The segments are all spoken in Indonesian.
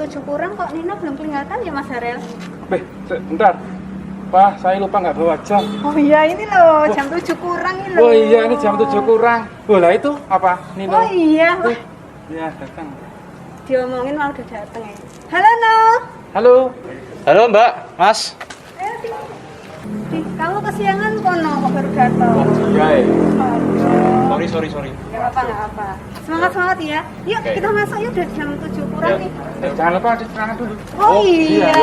7 kurang kok Nino belum kelihatan ya Mas Harel? Bentar. Pak, saya lupa nggak bawa jam. Oh iya ini loh, jam 7 kurang ini loh. Oh iya, ini jam 7 kurang. Bola itu apa, Nino? Oh iya, wah. Iya, datang. Diomongin malah udah dateng ya. Halo No. Halo. Halo Mbak, Mas. Ayo kamu kesiangan kono kok baru datang. Iya. Sorry. Gak apa. Semangat ya. Yuk Oke. kita masuk yuk udah jam 7 kurang nih. Jangan lupa cuci tangan dulu. Oh iya.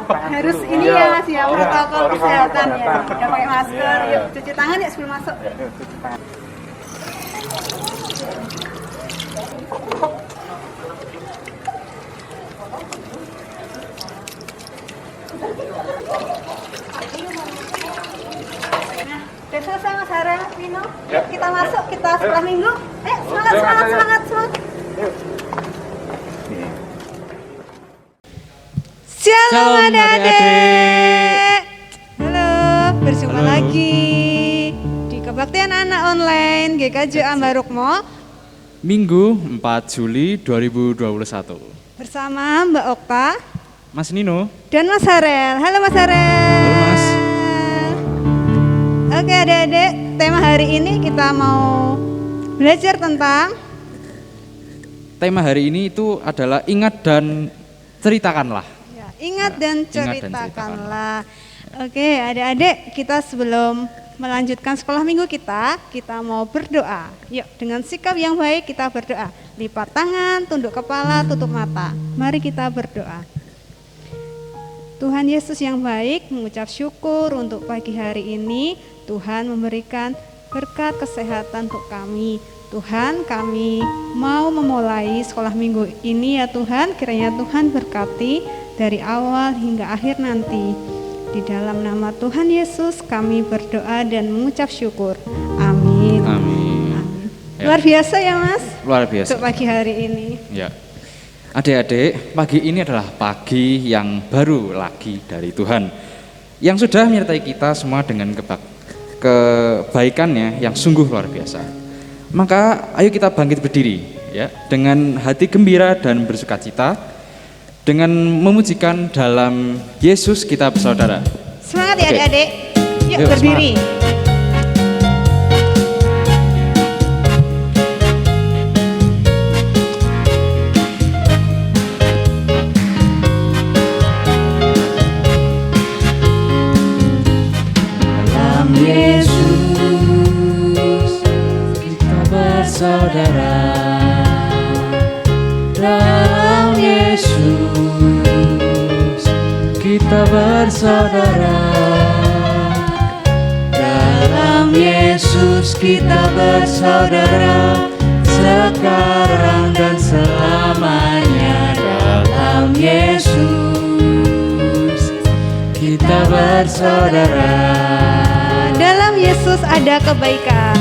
Tangan Harus dulu. ini Iya. ya Mas ya, protokol Iya, kesehatan ya. kesehatan. Udah pakai masker. Iya. Yuk cuci tangan ya sebelum masuk. Yuk, cuci tangan. Nah, udah selesai Mas Harel, Nino. Ya. Yuk kita masuk, kita sekolah minggu. Semangat. Yuk. Shalom Shalom, adik-adik. Halo, berjumpa Halo. lagi di Kebaktian Anak Online GKJ Ambarukmo Minggu 4 Juli 2021. bersama Mbak Okta Mas Nino. dan Mas Harel. Halo Mas Harel. Halo, Mas. Oke adik-adik, tema hari ini kita mau belajar tentang Tema hari ini itu adalah ingat dan ceritakanlah. ya, ingat dan Ingat dan ceritakanlah. Oke adik-adik, kita sebelum melanjutkan sekolah minggu kita mau berdoa. Yuk dengan sikap yang baik kita berdoa. Lipat tangan, tunduk kepala, tutup mata. Mari kita berdoa. Tuhan Yesus yang baik, mengucap syukur untuk pagi hari ini. Tuhan memberikan berkat kesehatan untuk kami. Tuhan, kami mau memulai sekolah minggu ini ya Tuhan. Kiranya Tuhan berkati dari awal hingga akhir nanti. Di dalam nama Tuhan Yesus kami berdoa dan mengucap syukur. Amin. Amin. Ya. Luar biasa ya Mas Luar biasa. untuk pagi hari ini. Ya. Adik-adik, pagi ini adalah pagi yang baru lagi dari Tuhan, yang sudah menyertai kita semua dengan kebaikannya yang sungguh luar biasa. Maka ayo kita bangkit berdiri ya, dengan hati gembira dan bersukacita, dengan memujikan dalam Yesus kita bersaudara. Semangat ya Oke. adik-adik. Yuk Yuk, berdiri. Dalam Yesus kita bersaudara. Dalam Yesus kita bersaudara. Dalam Yesus kita bersaudara, sekarang dan selamanya. Dalam Yesus kita bersaudara. Dalam Yesus ada kebaikan.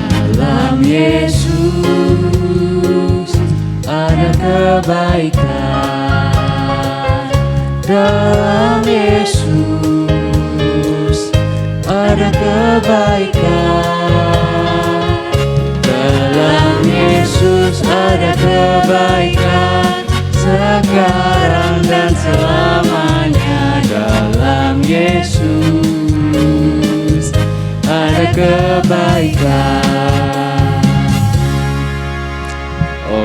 Dalam Yesus ada kebaikan. Dalam Yesus ada kebaikan. Dalam Yesus ada kebaikan, sekarang dan selamanya. Dalam Yesus ada kebaikan.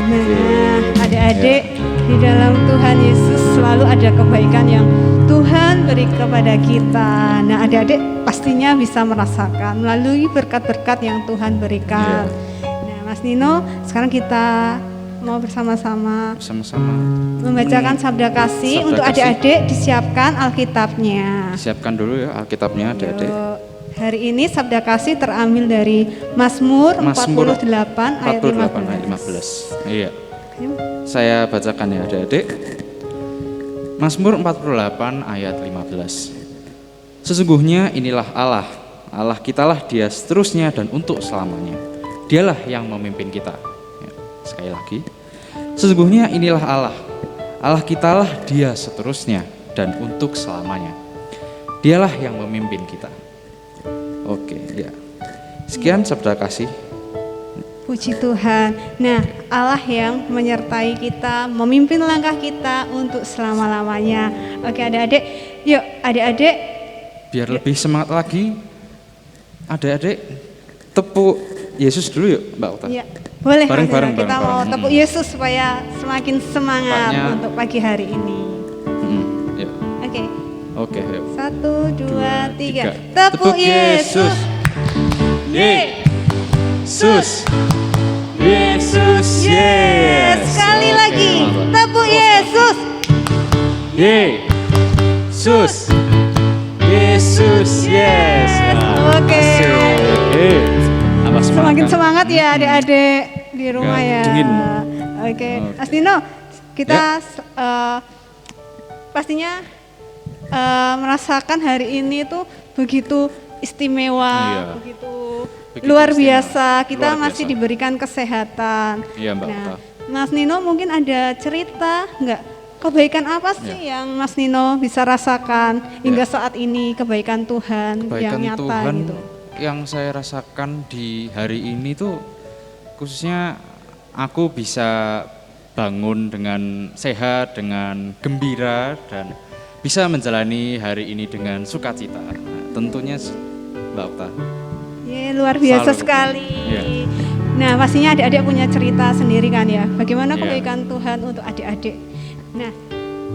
Nah, adik-adik, di dalam Tuhan Yesus selalu ada kebaikan yang Tuhan beri kepada kita. Nah, adik-adik pastinya bisa merasakan melalui berkat-berkat yang Tuhan berikan. Nah, Mas Nino, sekarang kita mau bersama-sama membacakan sabda kasih. Sabda Untuk kasih. adik-adik disiapkan Alkitabnya. Siapkan dulu ya Alkitabnya adik-adik. Yuk. Hari ini sabda kasih terambil dari Mazmur 48 ayat 15. Iya. Saya bacakan ya adik-adik. Mazmur 48 ayat 15. Sesungguhnya inilah Allah, Allah kitalah Dia seterusnya dan untuk selamanya. Dialah yang memimpin kita. Ya, sekali lagi. Sesungguhnya inilah Allah, Allah kitalah Dia seterusnya dan untuk selamanya. Dialah yang memimpin kita. Oke, ya. Sekian sabda kasih. Puji Tuhan. Nah, Allah yang menyertai kita, memimpin langkah kita untuk selama-lamanya. Oke, adik-adik, yuk adik-adik. Biar lebih semangat lagi, adik-adik tepuk Yesus dulu yuk, Mbak Okta. Ya, boleh. Bareng-bareng. Kita mau tepuk Yesus supaya semakin semangat untuk pagi hari ini. Yuk. Oke, yuk. 1, 2, 3. Tepuk Yesus. Yesus. Yesus. Yes. Sekali lagi. Tepuk Yesus. Yesus. Yesus. Yes. Oke. Semakin semangat ya adik-adik di rumah ya. Dingin. Oke. Mas Dino, kita pastinya merasakan hari ini tuh begitu istimewa, begitu luar biasa. Kita masih diberikan kesehatan. Iya, Mbak. Nah, Mas Nino mungkin ada cerita nggak? Kebaikan apa sih yang Mas Nino bisa rasakan hingga saat ini, kebaikan Tuhan yang nyata Tuhan gitu? Yang saya rasakan di hari ini tuh khususnya aku bisa bangun dengan sehat, dengan gembira, dan bisa menjalani hari ini dengan sukacita. Nah, tentunya Mbak Okta. Luar biasa sekali. Nah, pastinya adik-adik punya cerita sendiri kan ya, bagaimana kebaikan Tuhan untuk adik-adik. Nah,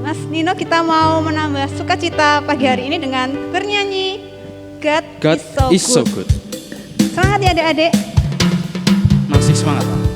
Mas Nino, kita mau menambah sukacita pagi hari ini dengan bernyanyi God is so good. Semangat ya adik-adik. Masih semangat, Pak.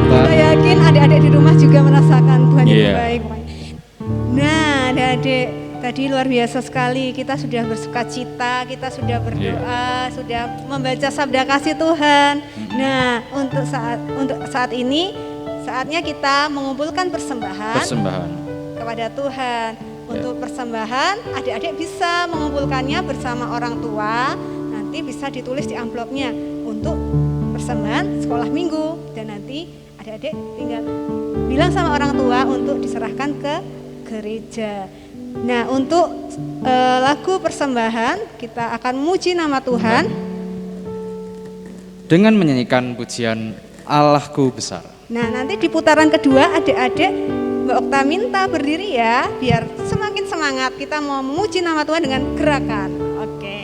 Saya yakin adik-adik di rumah juga merasakan Tuhan yang baik. Nah, adik-adik, tadi luar biasa sekali. Kita sudah bersukacita, kita sudah berdoa, sudah membaca sabda kasih Tuhan. Nah, untuk saat ini saatnya kita mengumpulkan persembahan kepada Tuhan. Untuk persembahan, adik-adik bisa mengumpulkannya bersama orang tua. Nanti bisa ditulis di amplopnya untuk persembahan sekolah minggu, dan nanti adik-adik tinggal bilang sama orang tua untuk diserahkan ke gereja. Nah, untuk lagu persembahan kita akan memuji nama Tuhan dengan menyanyikan pujian Allahku besar. Nah, nanti di putaran kedua adik-adik Mbak Okta minta berdiri ya, biar semakin semangat kita mau memuji nama Tuhan dengan gerakan. Oke.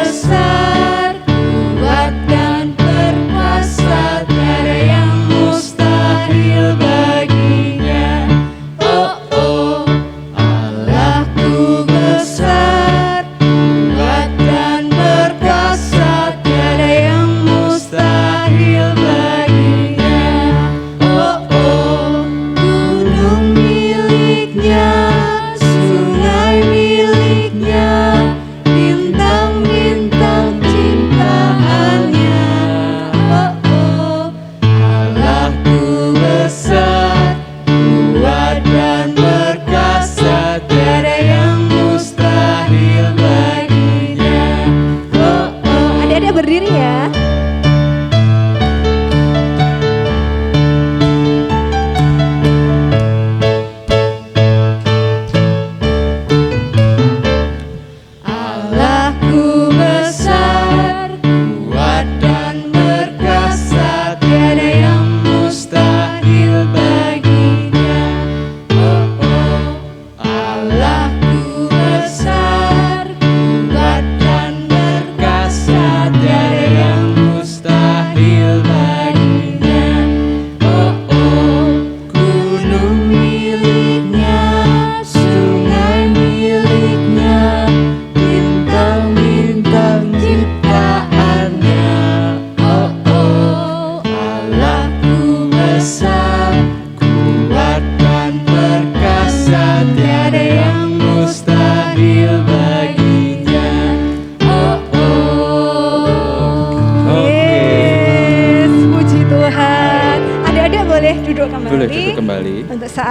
Berkuasa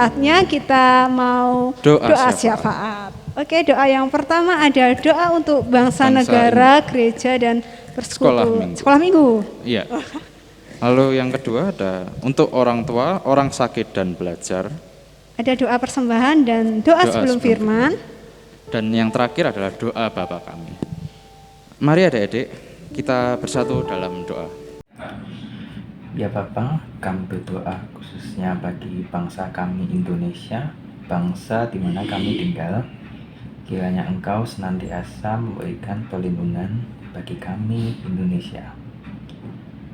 saatnya kita mau Doa syafaat. Oke, doa yang pertama ada doa untuk bangsa, Bangsa negara, gereja dan sekolah minggu. Iya. Lalu yang kedua ada untuk orang tua, orang sakit dan belajar. Ada doa persembahan dan doa sebelum firman. Dan yang terakhir adalah doa Bapa kami. Mari adik-adik, kita bersatu dalam doa. Ya Bapa, kami berdoa khususnya bagi bangsa kami Indonesia, bangsa di mana kami tinggal. Kiranya Engkau senantiasa memberikan perlindungan bagi kami Indonesia.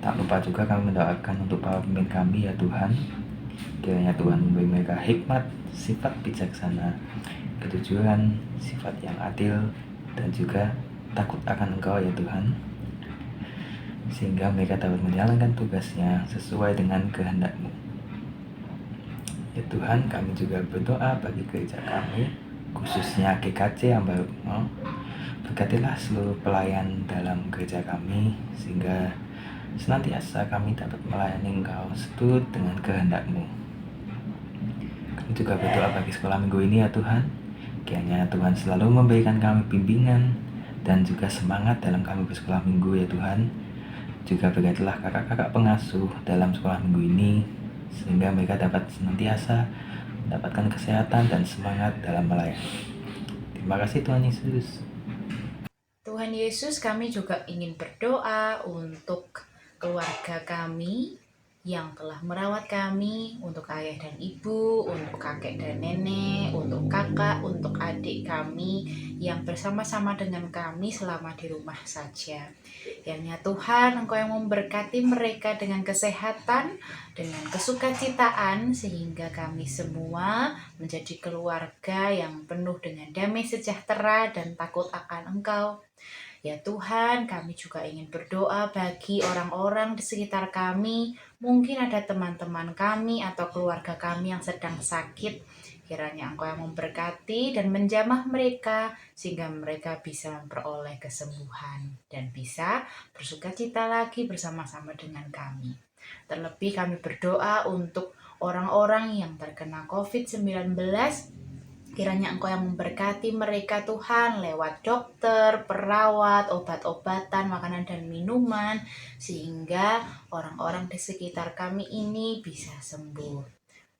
Tak lupa juga kami mendoakan untuk para pemimpin kami ya Tuhan. Kiranya Tuhan memberi mereka hikmat, sifat bijaksana, kejujuran, sifat yang adil, dan juga takut akan Engkau ya Tuhan, sehingga mereka dapat menjalankan tugasnya sesuai dengan kehendak-Mu. Ya Tuhan, kami juga berdoa bagi gereja kami, khususnya GKJ yang baru. Berkatilah seluruh pelayan dalam gereja kami, sehingga senantiasa kami dapat melayani Engkau seturut dengan kehendak-Mu. Kami juga berdoa bagi sekolah minggu ini ya Tuhan. Kiranya Tuhan selalu memberikan kami bimbingan dan juga semangat dalam kami bersekolah minggu ya Tuhan. Juga berkatilah kakak-kakak pengasuh dalam sekolah minggu ini, sehingga mereka dapat senantiasa mendapatkan kesehatan dan semangat dalam melayani. Terima kasih Tuhan Yesus. Tuhan Yesus, kami juga ingin berdoa untuk keluarga kami yang telah merawat kami, untuk ayah dan ibu, untuk kakek dan nenek, untuk kakak, untuk adik kami yang bersama-sama dengan kami selama di rumah saja. Kiranya Tuhan, Engkau yang memberkati mereka dengan kesehatan, dengan kesukacitaan, sehingga kami semua menjadi keluarga yang penuh dengan damai sejahtera dan takut akan Engkau. Ya Tuhan, kami juga ingin berdoa bagi orang-orang di sekitar kami. Mungkin ada teman-teman kami atau keluarga kami yang sedang sakit. Kiranya Engkau yang memberkati dan menjamah mereka, sehingga mereka bisa memperoleh kesembuhan dan bisa bersukacita lagi bersama-sama dengan kami. Terlebih kami berdoa untuk orang-orang yang terkena COVID-19. Kiranya Engkau yang memberkati mereka Tuhan lewat dokter, perawat, obat-obatan, makanan dan minuman, sehingga orang-orang di sekitar kami ini bisa sembuh.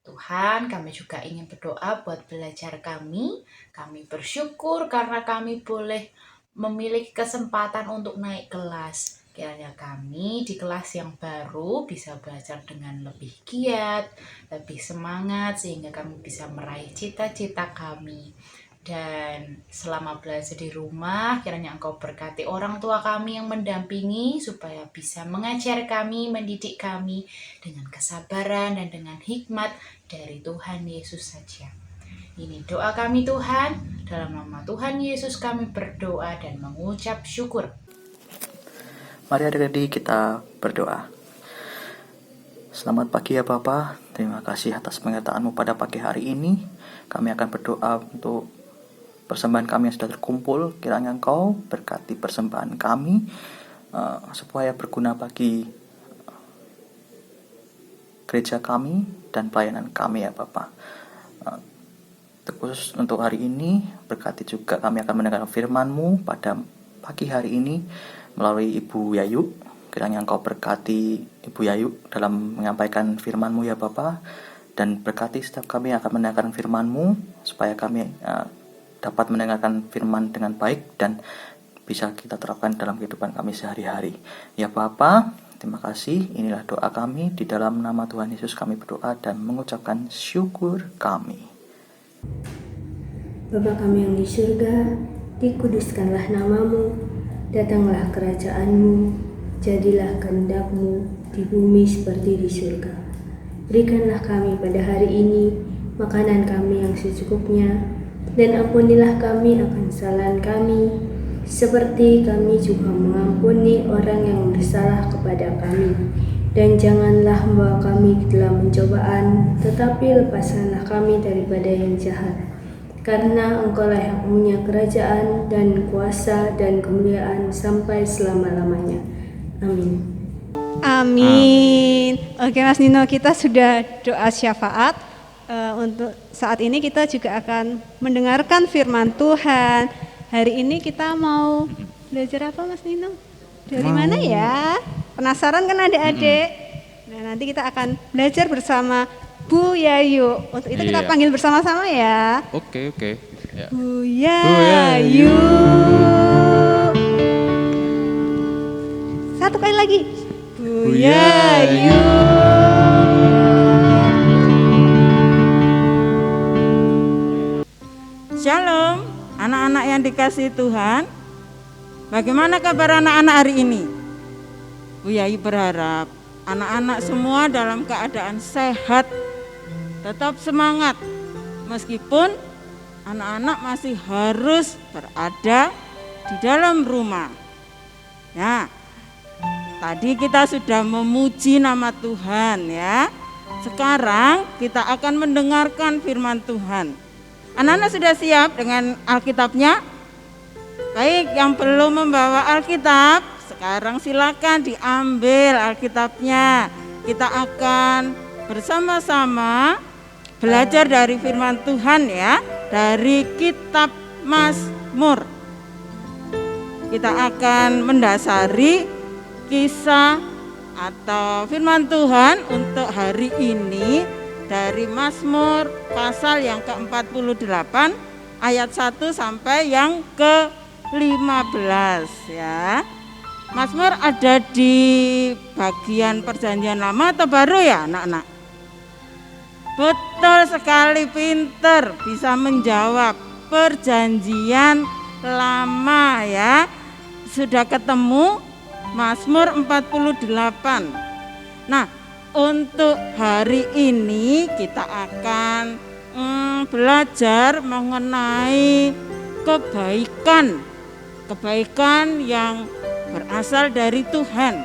Tuhan, kami juga ingin berdoa buat belajar kami. Kami bersyukur karena kami boleh memiliki kesempatan untuk naik kelas. Kiranya kami di kelas yang baru bisa belajar dengan lebih giat, lebih semangat, sehingga kami bisa meraih cita-cita kami. Dan selama belajar di rumah, kiranya Engkau berkati orang tua kami yang mendampingi, supaya bisa mengajar kami, mendidik kami dengan kesabaran dan dengan hikmat dari Tuhan Yesus saja. Ini doa kami Tuhan, dalam nama Tuhan Yesus kami berdoa dan mengucap syukur. Mari adik-adik kita berdoa. Selamat pagi ya Bapa, terima kasih atas penyertaan-Mu pada pagi hari ini. Kami akan berdoa untuk persembahan kami yang sudah terkumpul. Kiranya Engkau berkati persembahan kami supaya berguna bagi gereja kami dan pelayanan kami ya Bapa. Terkhusus untuk hari ini, berkati juga kami akan mendengarkan firman-Mu pada pagi hari ini melalui Ibu Yayu. Kiranya Engkau berkati Ibu Yayu dalam menyampaikan firman-Mu ya Bapa, dan berkati setiap kami yang akan mendengarkan firman-Mu, supaya kami dapat mendengarkan firman dengan baik dan bisa kita terapkan dalam kehidupan kami sehari-hari. Ya Bapa, terima kasih. Inilah doa kami, di dalam nama Tuhan Yesus kami berdoa dan mengucapkan syukur kami. Bapa kami yang di surga, dikuduskanlah nama-Mu. Datanglah kerajaan-Mu, jadilah kehendak-Mu di bumi seperti di surga. Berikanlah kami pada hari ini makanan kami yang secukupnya, dan ampunilah kami akan kesalahan kami, seperti kami juga mengampuni orang yang bersalah kepada kami. Dan janganlah membawa kami ke dalam pencobaan, tetapi lepaskanlah kami daripada yang jahat. Karena Engkau-lah yang punya kerajaan dan kuasa dan kemuliaan sampai selama-lamanya. Amin. Amin. Oke Mas Nino, kita sudah doa syafaat. untuk saat ini kita juga akan mendengarkan firman Tuhan. Hari ini kita mau belajar apa Mas Nino? Dari mana ya? Penasaran kan adik-adik? Nah, nanti kita akan belajar bersama Bu Yayu. Untuk itu kita panggil bersama-sama ya. Oke. Ya. Bu Yayu. Satu kali lagi. Bu Yayu. Shalom, anak-anak yang dikasihi Tuhan. Bagaimana kabar anak-anak hari ini? Bu Yayu berharap anak-anak semua dalam keadaan sehat, tetap semangat. Meskipun anak-anak masih harus berada di dalam rumah. Nah, tadi kita sudah memuji nama Tuhan ya. Sekarang kita akan mendengarkan firman Tuhan. Anak-anak sudah siap dengan Alkitabnya? Baik, yang belum membawa Alkitab, sekarang silakan diambil Alkitabnya. Kita akan bersama-sama belajar dari firman Tuhan ya, dari kitab Mazmur. Kita akan mendasari kisah atau firman Tuhan untuk hari ini dari Mazmur pasal yang ke-48 ayat 1 sampai yang ke-15 ya. Mazmur ada di bagian Perjanjian Lama atau Baru ya anak-anak? Betul sekali, pinter, bisa menjawab. Perjanjian Lama ya. Sudah ketemu Mazmur 48. Nah, untuk hari ini kita akan belajar mengenai kebaikan yang berasal dari Tuhan,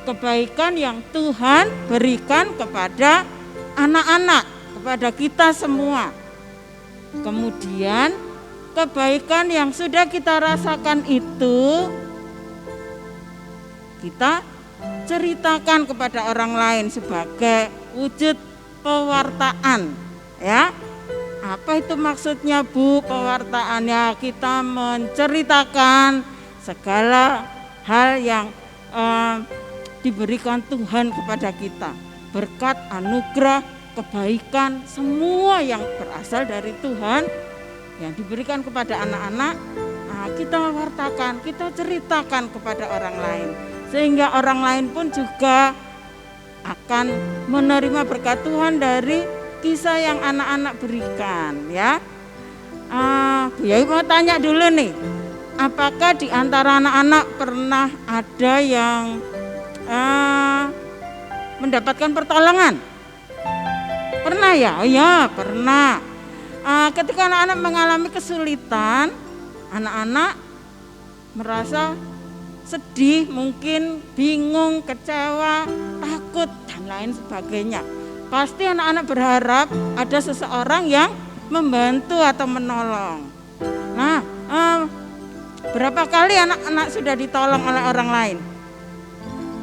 kebaikan yang Tuhan berikan kepada anak-anak, kepada kita semua. Kemudian kebaikan yang sudah kita rasakan itu kita ceritakan kepada orang lain sebagai wujud pewartaan ya. Apa itu maksudnya Bu pewartaan? Ya, kita menceritakan segala hal yang diberikan Tuhan kepada kita, berkat, anugerah, kebaikan, semua yang berasal dari Tuhan yang diberikan kepada anak-anak. Kita wartakan, kita ceritakan kepada orang lain, sehingga orang lain pun juga akan menerima berkat Tuhan dari kisah yang anak-anak berikan ya. Bu Yayu mau tanya dulu nih, apakah di antara anak-anak pernah ada yang mendapatkan pertolongan? Pernah ya? Oh ya, pernah. Ketika anak-anak mengalami kesulitan, anak-anak merasa sedih, mungkin bingung, kecewa, takut, dan lain sebagainya. Pasti anak-anak berharap ada seseorang yang membantu atau menolong. Nah, berapa kali anak-anak sudah ditolong oleh orang lain?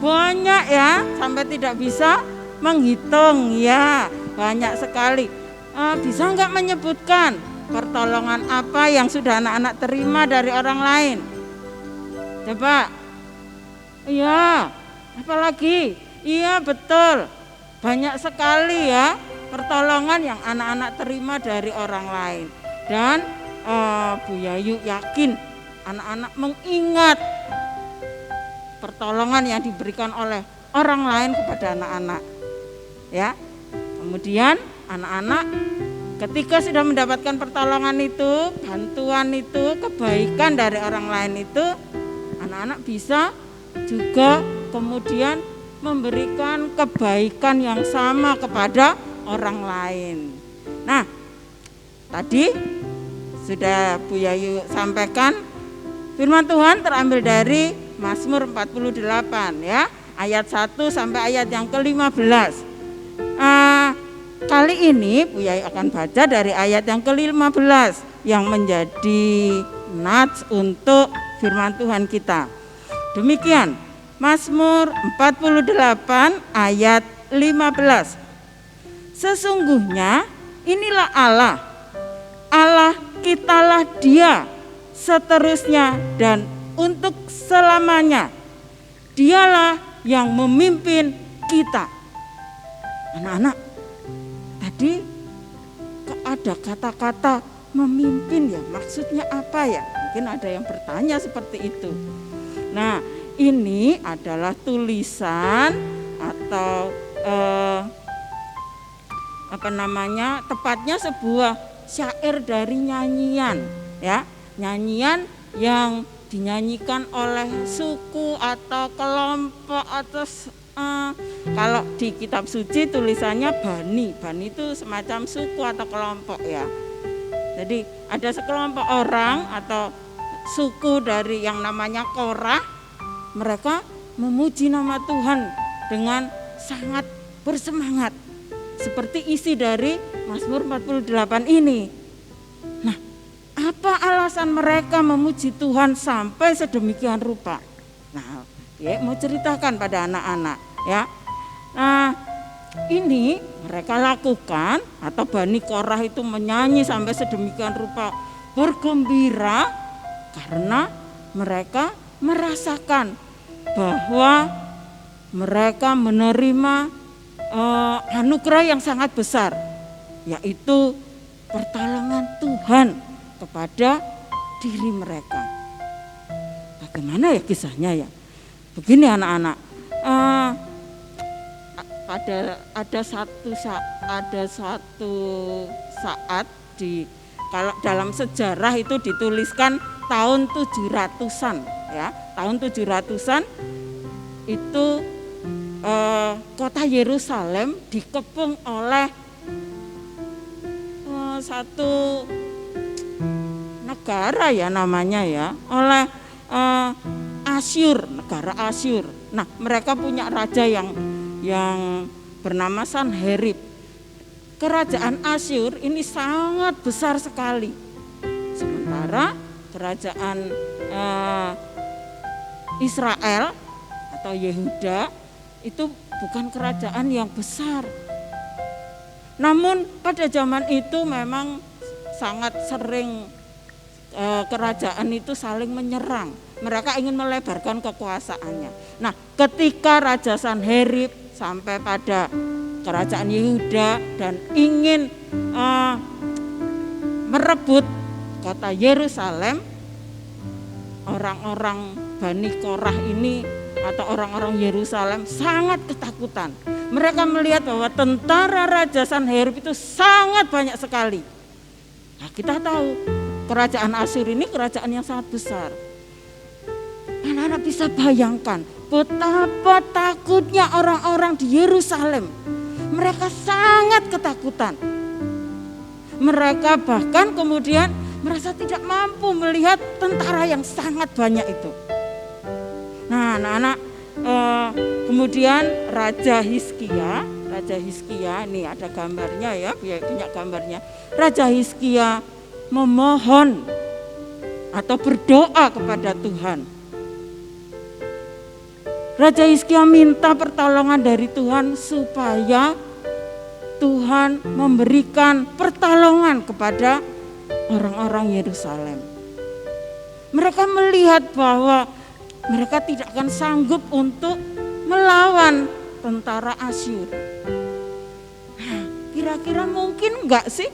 Banyak ya, sampai tidak bisa menghitung ya, banyak sekali. Bisa nggak menyebutkan pertolongan apa yang sudah anak-anak terima dari orang lain? Coba. Iya, apalagi? Iya betul, banyak sekali ya pertolongan yang anak-anak terima dari orang lain. Dan Bu Yayu yakin anak-anak mengingat pertolongan yang diberikan oleh orang lain kepada anak-anak. Ya, kemudian anak-anak ketika sudah mendapatkan pertolongan itu, bantuan itu, kebaikan dari orang lain itu, anak-anak bisa juga kemudian memberikan kebaikan yang sama kepada orang lain. Nah, tadi sudah Bu Yayu sampaikan firman Tuhan terambil dari Mazmur 48 ya, ayat 1 sampai ayat yang ke-15. Kali ini Bu Yayu akan baca dari ayat yang ke-15 yang menjadi nats untuk firman Tuhan kita. Demikian, Mazmur 48 ayat 15. Sesungguhnya inilah Allah. Allah kitalah Dia seterusnya dan untuk selamanya. Dialah yang memimpin kita. Anak-anak, tadi ada kata-kata memimpin ya, maksudnya apa ya? Mungkin ada yang bertanya seperti itu. Nah, ini adalah tulisan atau tepatnya sebuah syair dari nyanyian ya, nyanyian yang dinyanyikan oleh suku atau kelompok atau kalau di kitab suci tulisannya bani. Bani itu semacam suku atau kelompok ya. Jadi ada sekelompok orang atau suku dari yang namanya Korah, mereka memuji nama Tuhan dengan sangat bersemangat. Seperti isi dari Mazmur 48 ini. Nah, apa alasan mereka memuji Tuhan sampai sedemikian rupa? Nah, dia mau ceritakan pada anak-anak ya. Nah, ini mereka lakukan atau Bani Korah itu menyanyi sampai sedemikian rupa bergembira karena mereka merasakan bahwa mereka menerima anugerah yang sangat besar, yaitu pertolongan Tuhan kepada diri mereka. Bagaimana ya kisahnya ya? Begini anak-anak, ada satu saat kalau dalam sejarah itu dituliskan tahun 700-an ya. Tahun 700-an itu kota Yerusalem dikepung oleh satu negara ya namanya ya, oleh Asyur, negara Asyur. Nah, mereka punya raja yang bernama Sanherib. Kerajaan Asyur ini sangat besar sekali. Sementara kerajaan Israel atau Yehuda itu bukan kerajaan yang besar. Namun pada zaman itu memang sangat sering kerajaan itu saling menyerang. Mereka ingin melebarkan kekuasaannya. Nah, ketika Raja Sanherib sampai pada kerajaan Yehuda dan ingin merebut kota Yerusalem, orang-orang Bani Korah ini atau orang-orang Yerusalem sangat ketakutan. Mereka melihat bahwa tentara Raja Sanherib itu sangat banyak sekali. Nah, kita tahu kerajaan Asyur ini kerajaan yang sangat besar. Anak-anak bisa bayangkan betapa takutnya orang-orang di Yerusalem. Mereka sangat ketakutan. Mereka bahkan kemudian merasa tidak mampu melihat tentara yang sangat banyak itu. Nah, anak-anak, kemudian Raja Hizkia ini ada gambarnya ya, punya gambarnya. Raja Hizkia memohon atau berdoa kepada Tuhan. Raja Hizkia minta pertolongan dari Tuhan supaya Tuhan memberikan pertolongan kepada orang-orang Yerusalem. Mereka melihat bahwa mereka tidak akan sanggup untuk melawan tentara Asyur. Nah, kira-kira mungkin enggak sih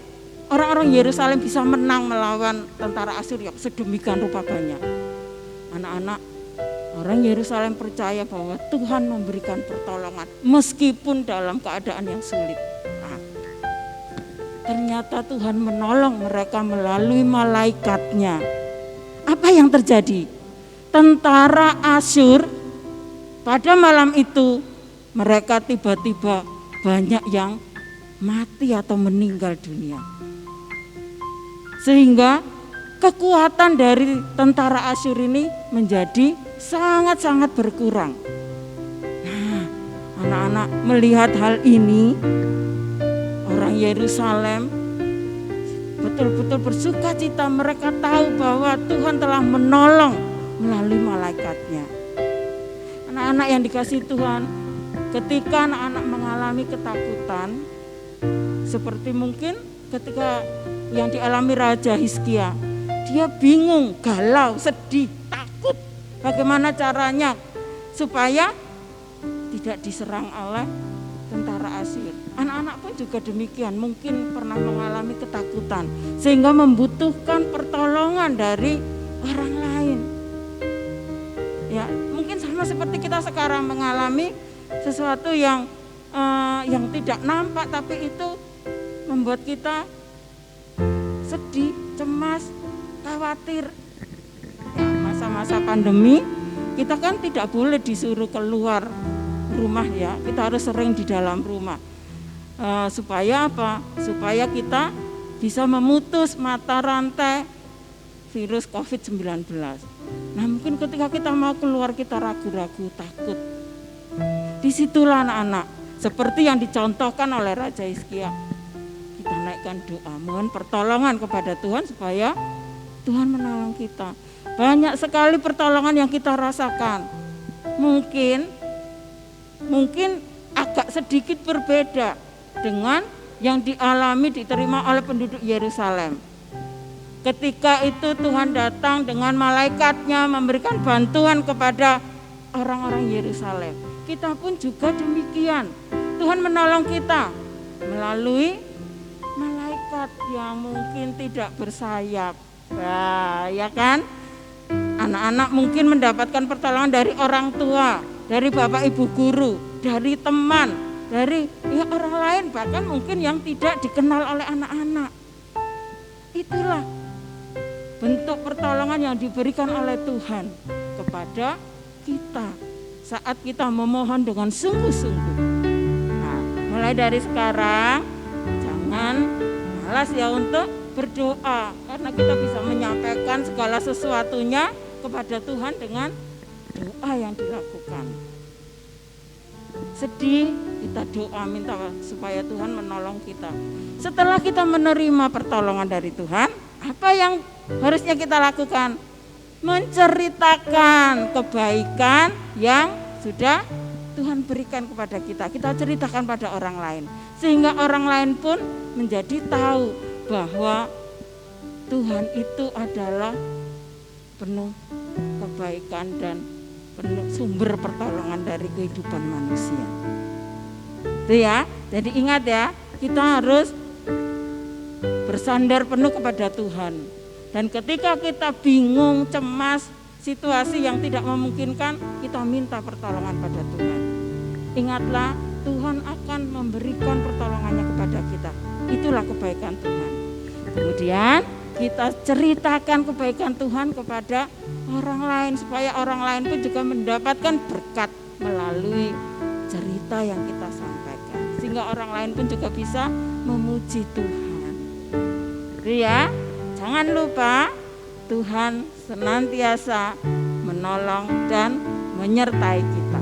orang-orang Yerusalem bisa menang melawan tentara Asyur yang sedemikian rupa banyak? Anak-anak, orang Yerusalem percaya bahwa Tuhan memberikan pertolongan meskipun dalam keadaan yang sulit. Nah, ternyata Tuhan menolong mereka melalui malaikatnya. Apa yang terjadi? Tentara Asyur pada malam itu mereka tiba-tiba banyak yang mati atau meninggal dunia. Sehingga kekuatan dari tentara Asyur ini menjadi sangat-sangat berkurang. Nah, anak-anak melihat hal ini, orang Yerusalem betul-betul bersuka cita. Mereka tahu bahwa Tuhan telah menolong melalui malaikatnya. Anak-anak yang dikasihi Tuhan, ketika anak-anak mengalami ketakutan, seperti mungkin ketika yang dialami Raja Hizkia. Dia bingung, galau, sedih, takut. Bagaimana caranya supaya tidak diserang oleh tentara Asyur. Anak-anak pun juga demikian, mungkin pernah mengalami ketakutan sehingga membutuhkan pertolongan dari orang lain. Ya, mungkin sama seperti kita sekarang mengalami sesuatu yang tidak nampak tapi itu membuat kita sedih, cemas, khawatir. Ya, masa-masa pandemi kita kan tidak boleh disuruh keluar rumah ya, kita harus sering di dalam rumah. Supaya apa? Supaya kita bisa memutus mata rantai virus COVID-19. Nah, mungkin ketika kita mau keluar kita ragu-ragu, takut. Disitulah anak-anak, seperti yang dicontohkan oleh Raja Hizkia. Kita naikkan doa, mohon pertolongan kepada Tuhan supaya Tuhan menolong kita. Banyak sekali pertolongan yang kita rasakan. Mungkin agak sedikit berbeda dengan yang diterima oleh penduduk Yerusalem. Ketika itu Tuhan datang dengan malaikatnya memberikan bantuan kepada orang-orang Yerusalem. Kita pun juga demikian. Tuhan menolong kita melalui malaikat yang mungkin tidak bersayap. Nah, ya kan? Anak-anak mungkin mendapatkan pertolongan dari orang tua, dari bapak ibu guru, dari teman, dari orang lain, bahkan mungkin yang tidak dikenal oleh anak-anak. Itulah bentuk pertolongan yang diberikan oleh Tuhan kepada kita saat kita memohon dengan sungguh-sungguh. Nah, mulai dari sekarang jangan malas ya untuk berdoa, karena kita bisa menyampaikan segala sesuatunya kepada Tuhan dengan doa yang dilakukan. Sedih, kita doa minta supaya Tuhan menolong kita. Setelah kita menerima pertolongan dari Tuhan, apa yang harusnya kita lakukan? Menceritakan kebaikan yang sudah Tuhan berikan kepada kita. Kita ceritakan pada orang lain, sehingga orang lain pun menjadi tahu bahwa Tuhan itu adalah penuh kebaikan dan penuh sumber pertolongan dari kehidupan manusia. Itu ya, jadi ingat ya, kita harus bersandar penuh kepada Tuhan. Dan ketika kita bingung, cemas, situasi yang tidak memungkinkan, kita minta pertolongan pada Tuhan. Ingatlah, Tuhan akan memberikan pertolongannya kepada kita. Itulah kebaikan Tuhan. Kemudian kita ceritakan kebaikan Tuhan kepada orang lain, supaya orang lain pun juga mendapatkan berkat melalui cerita yang kita sampaikan, sehingga orang lain pun juga bisa memuji Tuhan. Ya, jangan lupa Tuhan senantiasa menolong dan menyertai kita.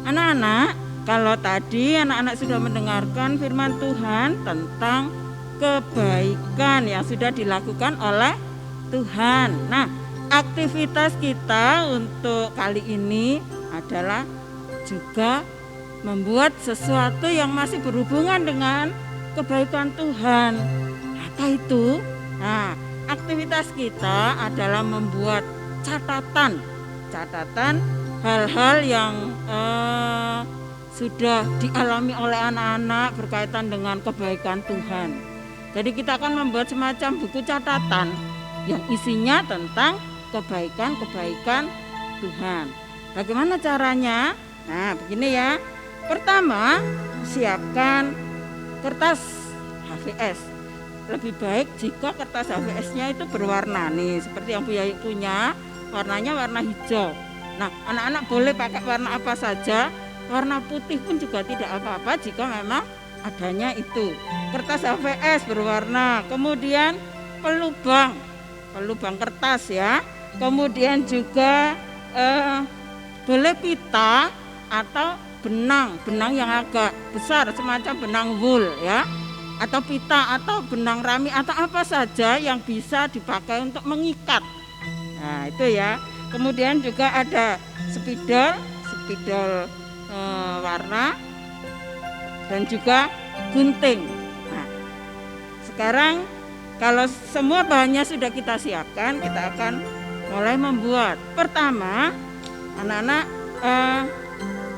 Anak-anak, kalau tadi anak-anak sudah mendengarkan firman Tuhan tentang kebaikan yang sudah dilakukan oleh Tuhan. Nah, aktivitas kita untuk kali ini adalah juga membuat sesuatu yang masih berhubungan dengan kebaikan Tuhan. Apa itu? Nah, aktivitas kita adalah membuat catatan hal-hal yang sudah dialami oleh anak-anak berkaitan dengan kebaikan Tuhan. Jadi kita akan membuat semacam buku catatan yang isinya tentang kebaikan-kebaikan Tuhan. Bagaimana caranya? Nah, begini ya. Pertama, siapkan kertas HVS. Lebih baik jika kertas HVS-nya itu berwarna nih, seperti yang Bu Yayu punya, warnanya warna hijau. Nah, anak-anak boleh pakai warna apa saja, warna putih pun juga tidak apa-apa jika memang adanya itu. Kertas HVS berwarna, kemudian pelubang kertas ya. Kemudian juga boleh pita atau benang yang agak besar semacam benang wool ya, atau pita atau benang rami atau apa saja yang bisa dipakai untuk mengikat. Nah, itu ya. Kemudian juga ada spidol spidol warna dan juga gunting. Nah, sekarang kalau semua bahannya sudah kita siapkan, kita akan mulai membuat. Pertama, anak-anak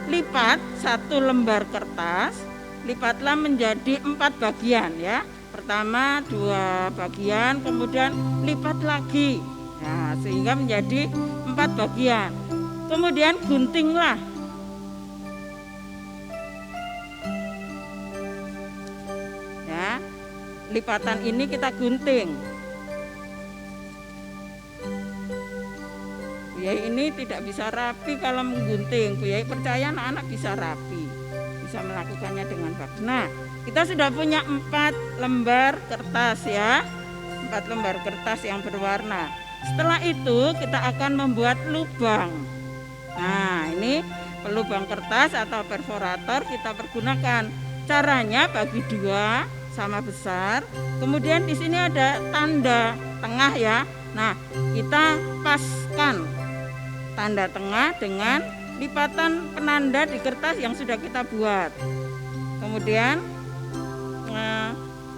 lipat satu lembar kertas, lipatlah menjadi 4 bagian ya. Pertama 2 bagian, kemudian lipat lagi, nah, sehingga menjadi 4 bagian. Kemudian guntinglah. Ya, lipatan ini kita gunting. Bu Yai ini tidak bisa rapi kalau menggunting. Bu Yai percaya anak-anak bisa rapi, bisa melakukannya dengan bagus. Nah, kita sudah punya 4 lembar kertas ya, 4 lembar kertas yang berwarna. Setelah itu kita akan membuat lubang. Nah, ini pelubang kertas atau perforator kita pergunakan. Caranya bagi 2 sama besar. Kemudian di sini ada tanda tengah ya. Nah, kita paskan tanda tengah dengan lipatan penanda di kertas yang sudah kita buat. Kemudian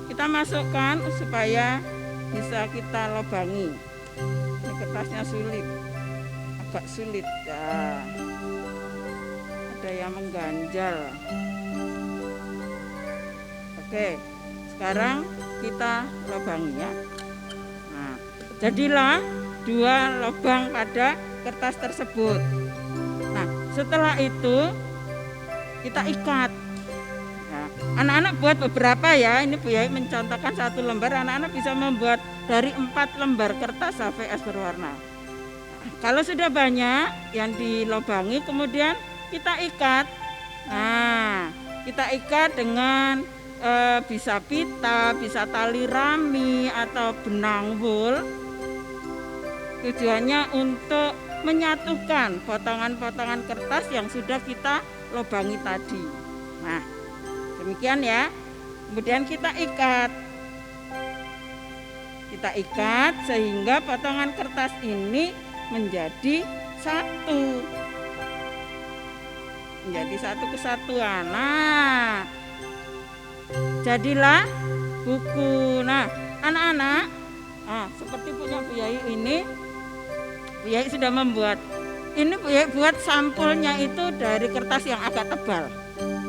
kita masukkan supaya bisa kita lobangi. Ini kertasnya sulit, agak sulit ya. Ada yang mengganjal. Oke, sekarang kita lobangi ya. Nah, jadilah 2 lubang pada kertas tersebut. Nah, setelah itu kita ikat. Nah, anak-anak buat beberapa ya. Ini Bu Yai mencontohkan 1 lembar. Anak-anak bisa membuat dari 4 lembar kertas HVS berwarna. Nah, kalau sudah banyak yang dilobangi, kemudian kita ikat. Nah, kita ikat dengan bisa pita, bisa tali rami atau benang wool. Tujuannya untuk menyatukan potongan-potongan kertas yang sudah kita lobangi tadi. Nah, demikian ya. Kemudian kita ikat. Kita ikat sehingga potongan kertas ini menjadi satu. Menjadi satu kesatuan. Nah, jadilah buku. Nah, anak-anak, seperti punya Bu Yai ini, Bu Yai sudah membuat. Ini Bu Yai buat sampulnya itu dari kertas yang agak tebal.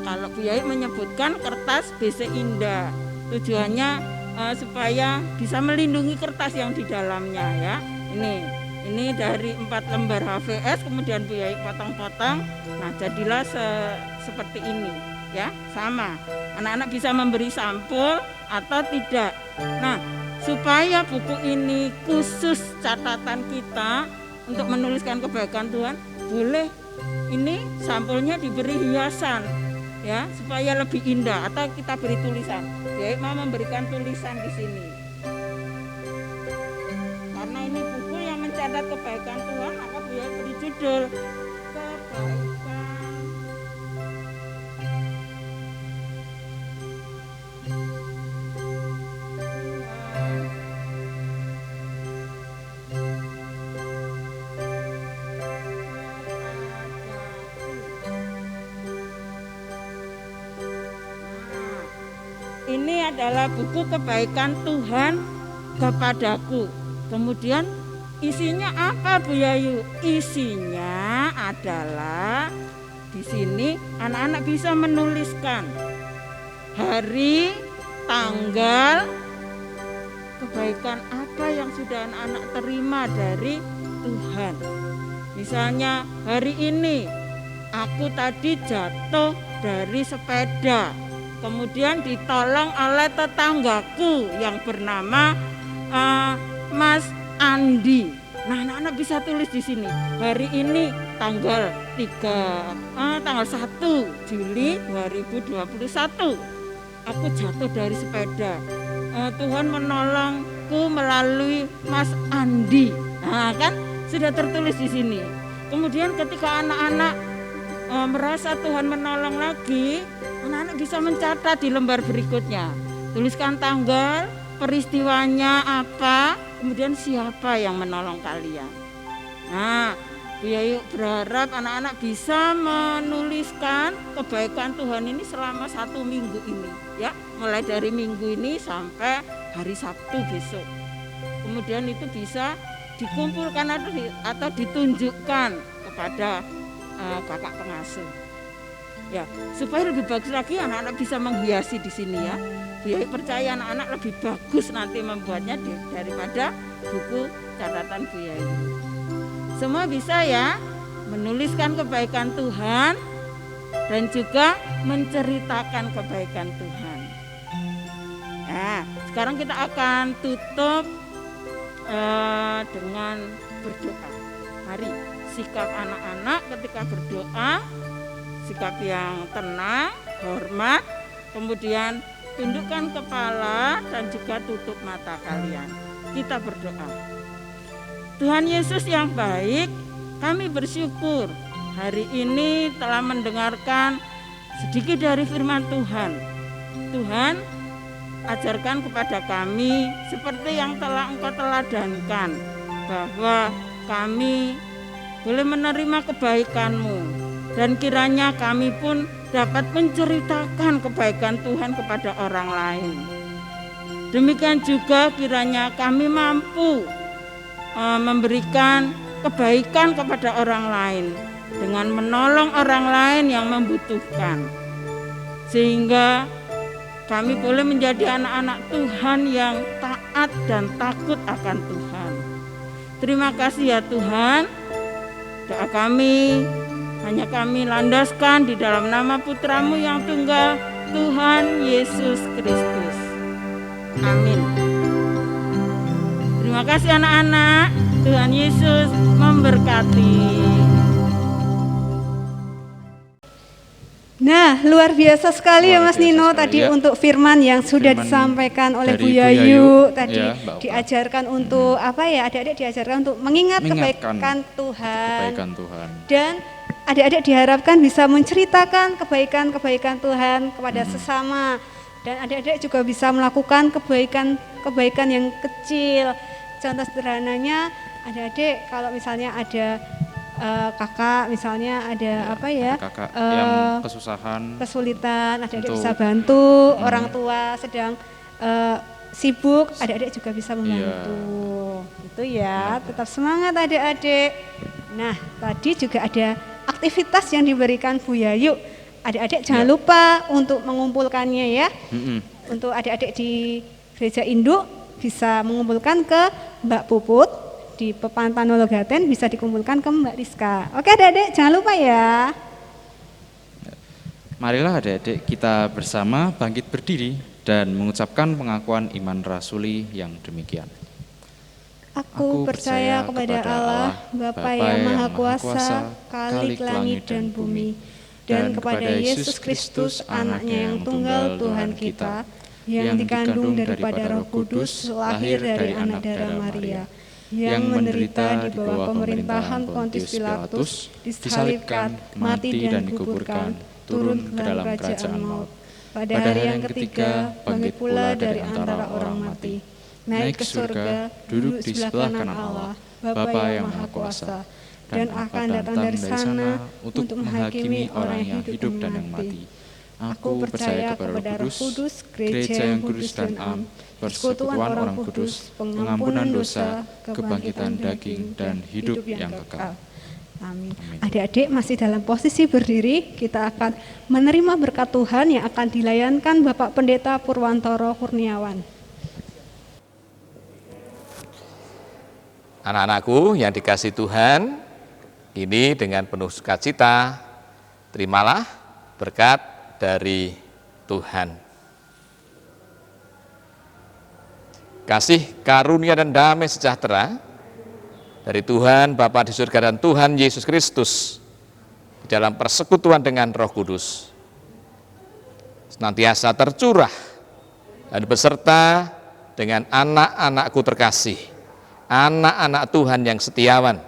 Kalau Bu Yai menyebutkan kertas BC Indah, tujuannya supaya bisa melindungi kertas yang di dalamnya ya. Ini dari 4 lembar HVS, kemudian Bu Yai potong-potong. Nah, jadilah seperti ini ya, sama. Anak-anak bisa memberi sampul atau tidak. Nah, supaya buku ini khusus catatan kita untuk menuliskan kebaikan Tuhan, boleh ini sampulnya diberi hiasan ya, supaya lebih indah, atau kita beri tulisan. Jadi mau memberikan tulisan di sini. Karena ini buku yang mencatat kebaikan Tuhan, maka Bu Yai beri judul kebaikan. Ini adalah buku kebaikan Tuhan kepadaku. Kemudian isinya apa Bu Yayu? Isinya adalah di sini anak-anak bisa menuliskan hari, tanggal, kebaikan apa yang sudah anak-anak terima dari Tuhan. Misalnya hari ini aku tadi jatuh dari sepeda, kemudian ditolong oleh tetanggaku yang bernama Mas Andi. Nah, anak-anak bisa tulis di sini. Hari ini tanggal 1 Juli 2021. Aku jatuh dari sepeda. Tuhan menolongku melalui Mas Andi. Nah, kan sudah tertulis di sini. Kemudian ketika anak-anak merasa Tuhan menolong lagi, anak-anak bisa mencatat di lembar berikutnya. Tuliskan tanggal, peristiwanya apa, kemudian siapa yang menolong kalian. Nah, Bu Yayu berharap anak-anak bisa menuliskan kebaikan Tuhan ini selama 1 minggu ini, ya, mulai dari minggu ini sampai hari Sabtu besok. Kemudian itu bisa dikumpulkan atau ditunjukkan kepada kakak pengasuh, ya, supaya lebih bagus lagi anak-anak bisa menghiasi di sini, ya. Bu Yayu percaya anak-anak lebih bagus nanti membuatnya daripada buku catatan Bu Yayu. Semua bisa, ya, menuliskan kebaikan Tuhan dan juga menceritakan kebaikan Tuhan. Nah, sekarang kita akan tutup dengan berdoa. Mari, sikap anak-anak ketika berdoa, sikap yang tenang, hormat, kemudian tundukkan kepala dan juga tutup mata kalian. Kita berdoa. Tuhan Yesus yang baik, kami bersyukur hari ini telah mendengarkan sedikit dari firman Tuhan. Tuhan, ajarkan kepada kami seperti yang telah Engkau teladankan, bahwa kami boleh menerima kebaikan-Mu, dan kiranya kami pun dapat menceritakan kebaikan Tuhan kepada orang lain. Demikian juga kiranya kami mampu memberikan kebaikan kepada orang lain dengan menolong orang lain yang membutuhkan, sehingga kami boleh menjadi anak-anak Tuhan yang taat dan takut akan Tuhan. Terima kasih, ya Tuhan. Doa kami hanya kami landaskan di dalam nama Putra-Mu yang tunggal, Tuhan Yesus Kristus. Amin. Terima kasih anak-anak, Tuhan Yesus memberkati. Nah, luar biasa sekali ya Luar Mas biasa Nino sekali, tadi ya. untuk firman yang sudah Firman disampaikan oleh dari Bu Bu Yayu Yayu, tadi, ya, Mbak Oka. diajarkan untuk apa ya, adik-adik diajarkan untuk mengingat Mengingatkan kebaikan Tuhan. Kebaikan Tuhan. Dan adik-adik diharapkan bisa menceritakan kebaikan-kebaikan Tuhan kepada sesama, dan adik-adik juga bisa melakukan kebaikan yang kecil. Contoh sederhananya, adik-adik kalau misalnya ada kakak, misalnya ada apa ya, Kakak yang kesulitan, adik-adik untuk- bisa bantu. Orang tua sedang sibuk, adik-adik juga bisa membantu. Itu ya, tetap semangat adik-adik. Nah, tadi juga ada aktivitas yang diberikan Bu Yayu. Adik-adik jangan lupa untuk mengumpulkannya, ya. Untuk adik-adik di Gereja Induk bisa mengumpulkan ke Mbak Puput, di Pepantan Nologaten bisa dikumpulkan ke Mbak Rizka. Oke adik-adik, jangan lupa ya. Marilah adik-adik kita bersama bangkit berdiri dan mengucapkan pengakuan iman rasuli yang demikian. Aku percaya kepada Allah, Bapa yang Maha Kuasa, Khalik langit dan bumi, dan kepada Yesus Kristus, Anaknya yang tunggal Tuhan kita, yang dikandung daripada Roh Kudus, lahir dari anak darah Maria, yang menderita di bawah pemerintahan Pontius Pilatus, disalibkan, mati dan dikuburkan, turun ke dalam kerajaan maut. Pada hari yang ketiga, bangkit pula dari antara orang mati, naik ke surga, duduk di sebelah kanan Allah, Bapa yang Maha Kuasa, dan akan datang dari sana untuk menghakimi orang yang hidup dan yang mati. Aku percaya kepada Roh Kudus, Gereja yang kudus dan am, persekutuan orang kudus, pengampunan dosa, kebangkitan daging, dan hidup yang kekal. Amin. Adik-adik masih dalam posisi berdiri, kita akan menerima berkat Tuhan yang akan dilayankan Bapak Pendeta Purwantoro Kurniawan. Anak-anakku yang dikasihi Tuhan, ini dengan penuh sukacita, terimalah berkat dari Tuhan. Kasih karunia dan damai sejahtera dari Tuhan Bapa di surga dan Tuhan Yesus Kristus di dalam persekutuan dengan Roh Kudus senantiasa tercurah dan beserta dengan anak-anakku terkasih, anak-anak Tuhan yang setiawan,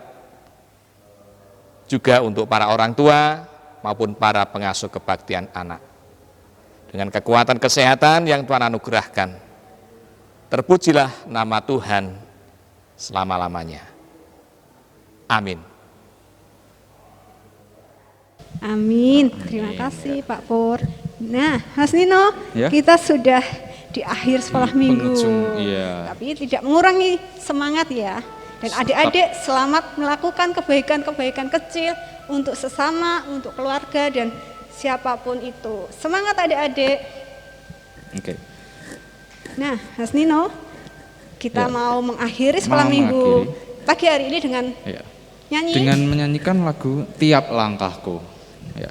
juga untuk para orang tua maupun para pengasuh kebaktian anak. Dengan kekuatan kesehatan yang Tuhan anugerahkan, terpujilah nama Tuhan selama-lamanya. Amin. Amin. Terima kasih Pak Pur. Nah, Mas Nino, Ya. kita sudah di akhir sekolah minggu. Penghujung, iya. Tapi tidak mengurangi semangat ya. Dan adik-adik selamat melakukan kebaikan-kebaikan kecil untuk sesama, untuk keluarga dan siapapun itu. Semangat adik-adik. Oke. Nah, Mas Nino, kita Ya. mau mengakhiri sekolah Mau minggu mengakhiri. pagi hari ini dengan Ya. nyanyi. Dengan menyanyikan lagu Tiap Langkahku. Ya.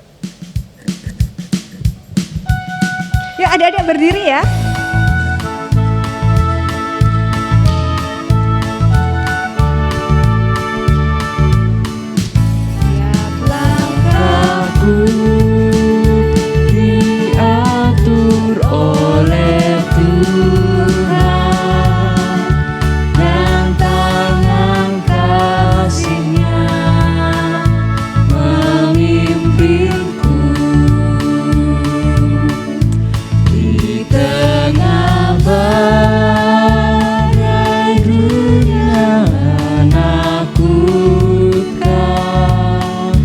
Yuk adik-adik berdiri ya. Tiap langkahku diatur oleh Tuhan dan tangan kasih-Nya memimpinku di tengah badai dunia menakutkan.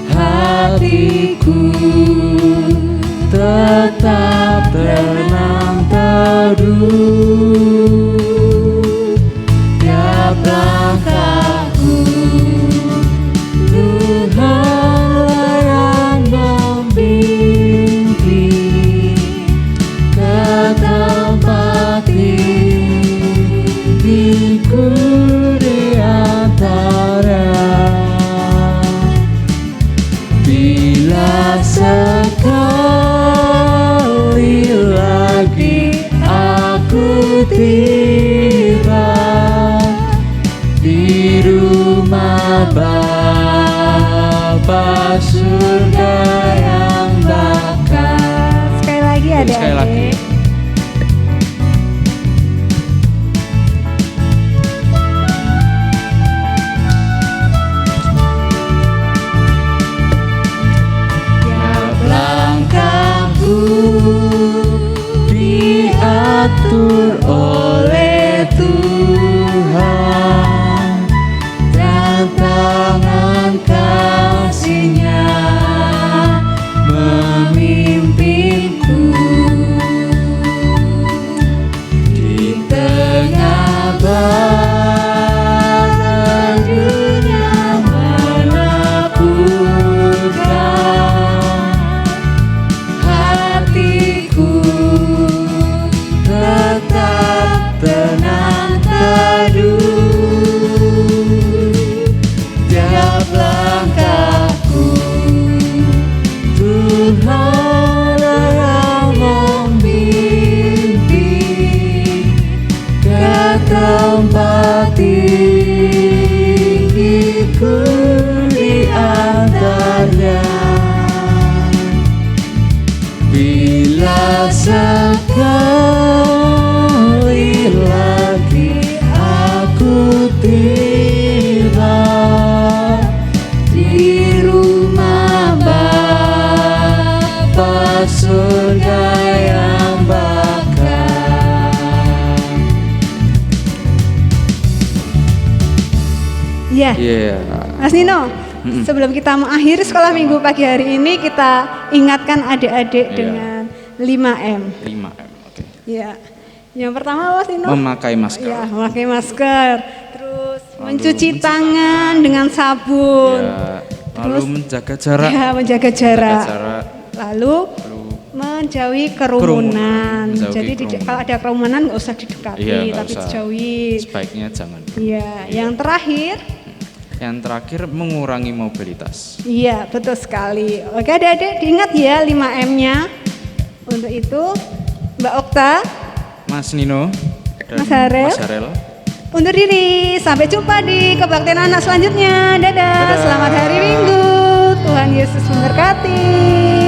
Hatiku tetap tenang teduh. Tiap langkahku Tuhanlah yang membimbing ke tempat tinggiku di antara. Bila sekali lagi aku tiba di rumah Bapa surga yang bakal. sekali lagi Sekali lagi. adik-adik. Tiap langkahku diatur oleh Tuhan dan tangan kasih-Nya memimpinku di tengah badai dunia menakutkan. Hatiku tetap tenang teduh. Tiap langkahku Tuhanlah yang membimbing ke tempat tinggiku di antara. Bila sekali lagi aku tiba di rumah Bapa surga yang bakal. Ya, Iya. Mas Nino, sebelum kita mengakhiri sekolah minggu pagi hari ini, kita ingatkan adik-adik Iya. dengan 5M. 5M. Oke. Ya, yang pertama Mas Nino, Memakai masker. ya, memakai masker, terus Lalu mencuci mencuci tangan dengan sabun, Ya. Lalu Terus, menjaga jarak. ya, menjaga jarak, jarak. lalu Lalu menjauhi kerumunan. Menjauhi Jadi kerumunan. kalau ada kerumunan nggak usah didekati, Iya, nggak tapi usah. dijauhi. sebaiknya jangan. Iya, yang terakhir. Yang terakhir mengurangi mobilitas. Iya, betul sekali. Oke adik-adik, diingat ya 5M-nya. Untuk itu, Mbak Okta, Mas Nino dan Mas Harel. Mas Harel. undur diri. Sampai jumpa di kebaktian anak selanjutnya. Dadah, Dadah. selamat hari Minggu. Tuhan Yesus memberkati.